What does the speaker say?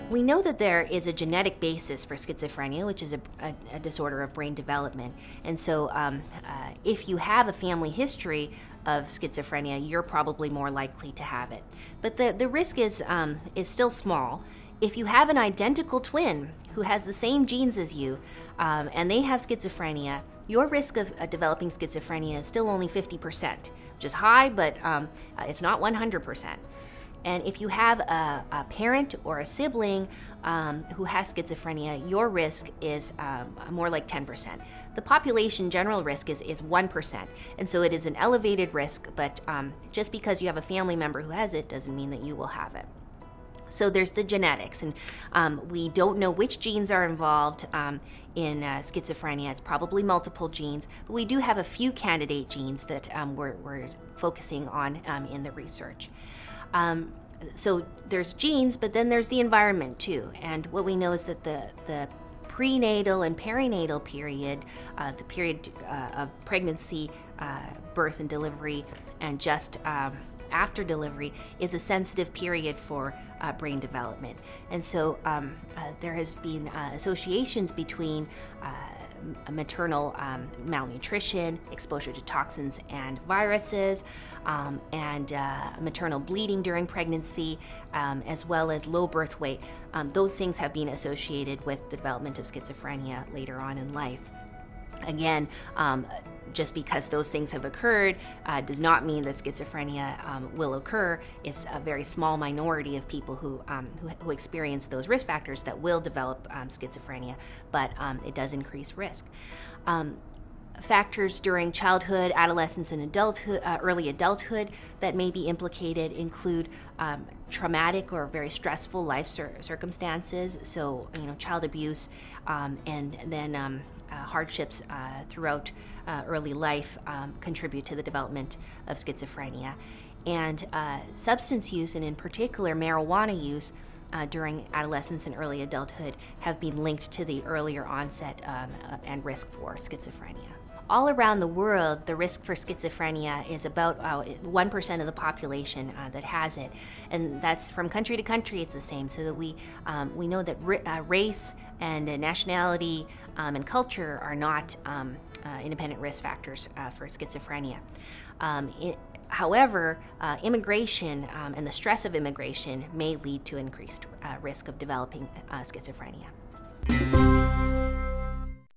We know that there is a genetic basis for schizophrenia, which is a disorder of brain development. And so if you have a family history of schizophrenia, you're probably more likely to have it. But the risk is still small. If you have an identical twin who has the same genes as you, and they have schizophrenia, your risk of developing schizophrenia is still only 50%, which is high, but it's not 100%. And if you have a parent or a sibling who has schizophrenia, your risk is more like 10%. The population general risk is 1%. And so it is an elevated risk, but just because you have a family member who has it doesn't mean that you will have it. So there's the genetics, and we don't know which genes are involved in schizophrenia. It's probably multiple genes, but we do have a few candidate genes that we're focusing on in the research. So there's genes, but then there's the environment too. And what we know is that the prenatal and perinatal period, the period of pregnancy, birth and delivery, and just after delivery is a sensitive period for brain development. And so there has been associations between maternal malnutrition, exposure to toxins and viruses, and maternal bleeding during pregnancy, as well as low birth weight. Those things have been associated with the development of schizophrenia later on in life. Again, just because those things have occurred does not mean that schizophrenia will occur. It's a very small minority of people who experience those risk factors that will develop schizophrenia, but it does increase risk. Factors during childhood, adolescence, and adulthood, early adulthood that may be implicated include traumatic or very stressful life circumstances. So, child abuse, and then hardships throughout early life contribute to the development of schizophrenia. And substance use, and in particular marijuana use, during adolescence and early adulthood have been linked to the earlier onset and risk for schizophrenia. All around the world, the risk for schizophrenia is about 1% of the population that has it, and that's from country to country. It's the same, so that we know that race and nationality and culture are not independent risk factors for schizophrenia. However, immigration and the stress of immigration may lead to increased risk of developing schizophrenia.